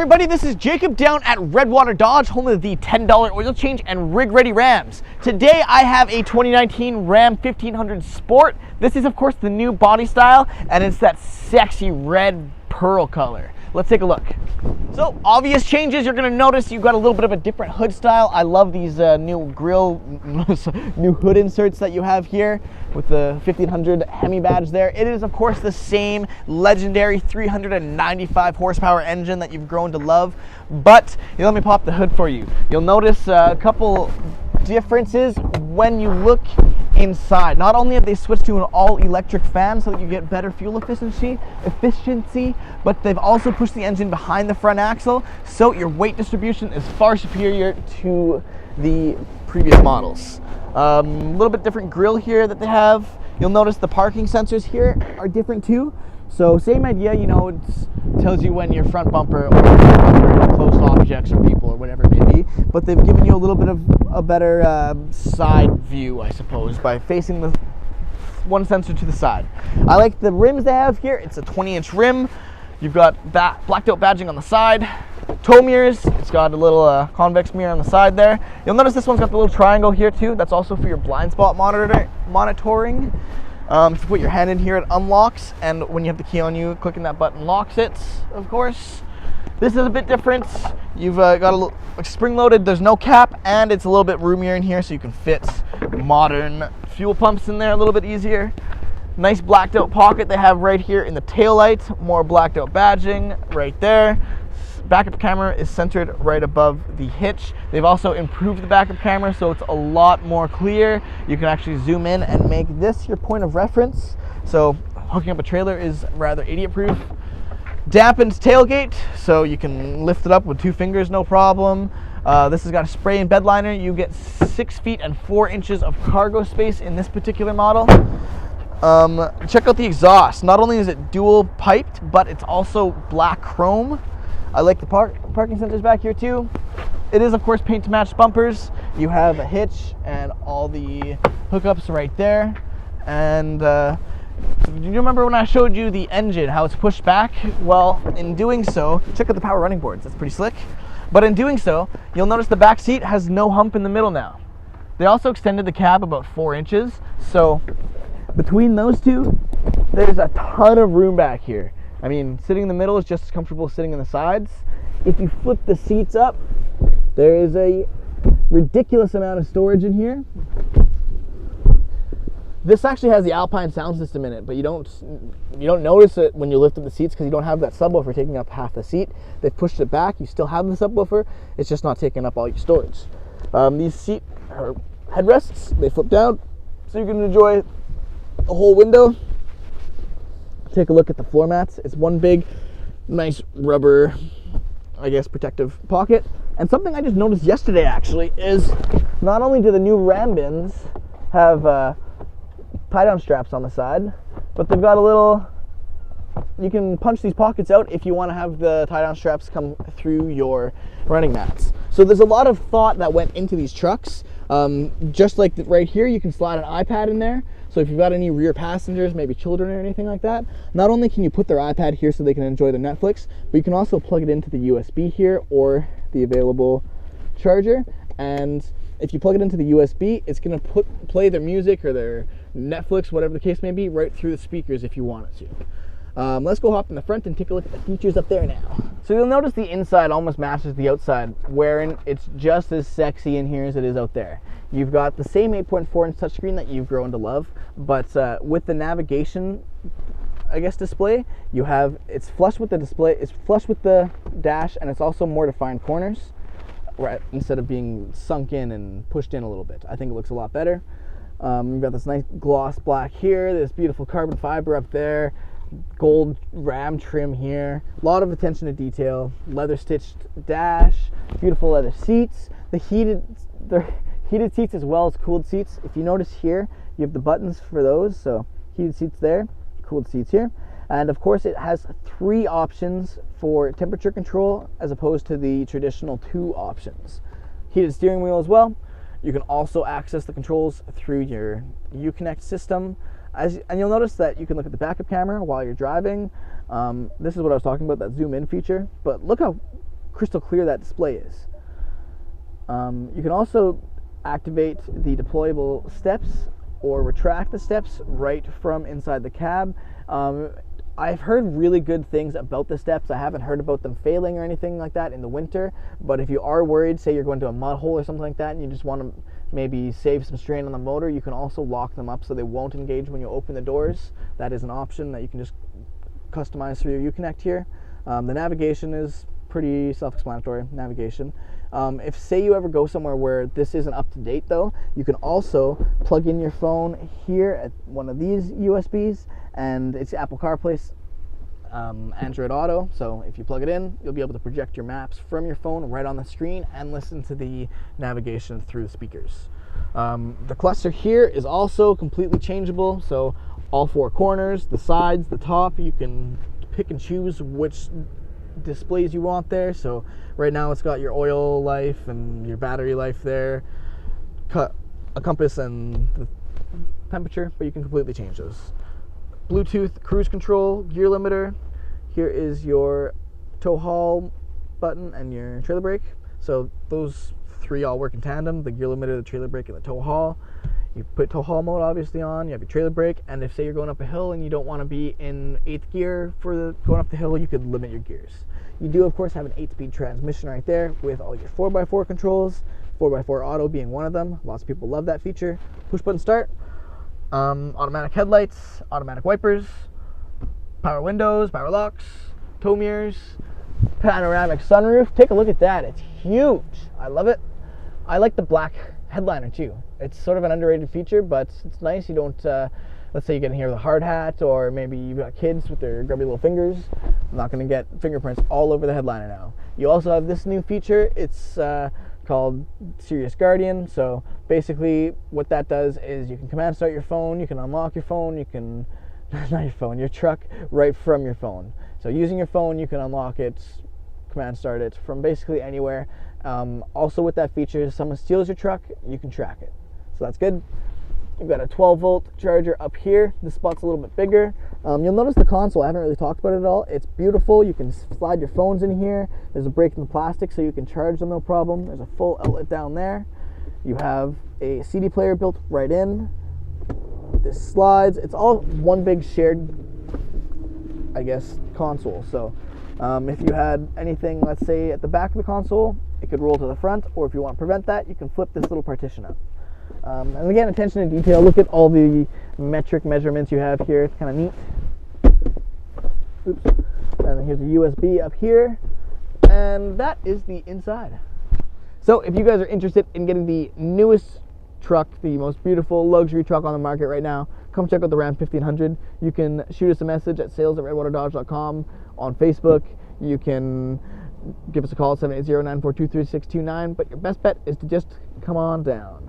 everybody, this is Jacob down at Redwater Dodge, home of the $10 oil change and rig ready Rams. Today I have a 2019 Ram 1500 Sport. This is of course the new body style, and it's that sexy red pearl color. Let's take a look. So obvious changes, you're gonna notice you've got a little bit of a different hood style. I love these new grill, new hood inserts that you have here with the 1500 Hemi badge there. It is of course the same legendary 395 horsepower engine that you've grown to love, but let me pop the hood for you. You'll notice a couple differences when you look inside. Not only have they switched to an all-electric fan so that you get better fuel efficiency, but they've also pushed the engine behind the front axle, so your weight distribution is far superior to the previous models. A little bit different grille here that they have. You'll notice the parking sensors here are different too. So same idea, you know, it tells you when your front bumper or your front bumper is close to objects or people or whatever it may be, but they've given you a little bit of a better side view, I suppose, by facing the one sensor to the side. I like the rims they have here. It's a 20-inch rim. You've got that blacked out badging on the side. Tow mirrors, it's got a little convex mirror on the side there. You'll notice this one's got the little triangle here too. That's also for your blind spot monitoring. If you put your hand in here, it unlocks, and when you have the key on you, clicking that button locks it, of course. This is a bit different. You've got a little spring-loaded, there's no cap, and it's a little bit roomier in here, so you can fit modern fuel pumps in there a little bit easier. Nice blacked out pocket they have right here in the taillight, more blacked out badging right there. Backup camera is centered right above the hitch. They've also improved the backup camera so it's a lot more clear. You can actually zoom in and make this your point of reference. So hooking up a trailer is rather idiot proof. Dampened tailgate, so you can lift it up with 2 fingers, no problem. This has got a spray and bed liner. You get 6 feet and 4 inches of cargo space in this particular model. Check out the exhaust. Not only is it dual piped, but it's also black chrome. I like the parking sensors back here too. It is of course paint to match bumpers. You have a hitch and all the hookups right there. And do you remember when I showed you the engine, how it's pushed back? Well, in doing so, check out the power running boards. That's pretty slick. But in doing so, you'll notice the back seat has no hump in the middle now. They also extended the cab about 4 inches. So between those two, there's a ton of room back here. I mean, sitting in the middle is just as comfortable as sitting on the sides. If you flip the seats up, there is a ridiculous amount of storage in here. This actually has the Alpine sound system in it, but you don't notice it when you lift up the seats because you don't have that subwoofer taking up half the seat. They've pushed it back. You still have the subwoofer. It's just not taking up all your storage. These seat headrests, they flip down, so you can enjoy the whole window. Take a look at the floor mats. It's one big, nice rubber, I guess, protective pocket. And something I just noticed yesterday actually is not only do the new Ram bins have tie-down straps on the side, but they've got a little, you can punch these pockets out if you want to have the tie-down straps come through your running mats. So there's a lot of thought that went into these trucks. Just like right here, you can slide an iPad in there. So if you've got any rear passengers, maybe children or anything like that, not only can you put their iPad here so they can enjoy their Netflix, but you can also plug it into the USB here or the available charger. And if you plug it into the USB, it's going to play their music or their Netflix, whatever the case may be, right through the speakers if you want it to. Let's go hop in the front and take a look at the features up there now. So you'll notice the inside almost matches the outside, wherein it's just as sexy in here as it is out there. You've got the same 8.4-inch touchscreen that you've grown to love, but with the navigation, I guess, display, you have, it's flush with the display, it's flush with the dash, and it's also more defined corners, right, instead of being sunk in and pushed in a little bit. I think it looks a lot better. You've got this nice gloss black here, this beautiful carbon fiber up there, gold Ram trim here, a lot of attention to detail, leather stitched dash, beautiful leather seats, the heated seats as well as cooled seats. If you notice here, you have the buttons for those, so heated seats there, cooled seats here, and of course it has 3 options for temperature control as opposed to the traditional 2 options. Heated steering wheel as well. You can also access the controls through your Uconnect system. And you'll notice that you can look at the backup camera while you're driving. This is what I was talking about, that zoom in feature. But look how crystal clear that display is. You can also activate the deployable steps or retract the steps right from inside the cab. I've heard really good things about the steps. I haven't heard about them failing or anything like that in the winter, but if you are worried, say you're going to a mud hole or something like that, and you just want to maybe save some strain on the motor, you can also lock them up so they won't engage when you open the doors. That is an option that you can just customize through your Uconnect here. The navigation is pretty self-explanatory, navigation. If say you ever go somewhere where this isn't up to date though, you can also plug in your phone here at one of these USBs, and it's Apple CarPlay, Android Auto, so if you plug it in, you'll be able to project your maps from your phone right on the screen and listen to the navigation through the speakers. The cluster here is also completely changeable, so all four corners, the sides, the top, you can pick and choose which displays you want there. So right now it's got your oil life and your battery life there, a compass and the temperature, but you can completely change those. Bluetooth cruise control, gear limiter. Here is your tow haul button and your trailer brake. So those three all work in tandem: the gear limiter, the trailer brake, and the tow haul. You put tow haul mode obviously on, you have your trailer brake, and if say you're going up a hill and you don't want to be in 8th gear for going up the hill, you could limit your gears. You do of course have an 8-speed transmission right there with all your 4x4 controls, 4x4 auto being one of them. Lots of people love that feature. Push button start, automatic headlights, automatic wipers, power windows, power locks, tow mirrors, panoramic sunroof. Take a look at that, it's huge. I love it. I like the black headliner too. It's sort of an underrated feature, but it's nice. You don't, let's say you get in here with a hard hat, or maybe you've got kids with their grubby little fingers. I'm not going to get fingerprints all over the headliner now. You also have this new feature. It's called Sirius Guardian. So basically what that does is you can command start your phone, you can unlock your phone, you can, not your phone, your truck right from your phone. So using your phone, you can unlock it, command start it from basically anywhere. Also with that feature, if someone steals your truck, you can track it. So that's good. You've got a 12-volt charger up here. This spot's a little bit bigger. You'll notice the console, I haven't really talked about it at all. It's beautiful. You can slide your phones in here. There's a break in the plastic so you can charge them no problem. There's a full outlet down there. You have a CD player built right in. This slides. It's all one big shared, I guess, console. So if you had anything, let's say, at the back of the console, it could roll to the front, or if you want to prevent that, you can flip this little partition up. And again, attention to detail. Look at all the metric measurements you have here. It's kind of neat. Oops. And here's a USB up here. And that is the inside. So if you guys are interested in getting the newest truck, the most beautiful luxury truck on the market right now, come check out the Ram 1500. You can shoot us a message at sales@redwaterdodge.com on Facebook. You can give us a call at 780-942-3629. But your best bet is to just come on down.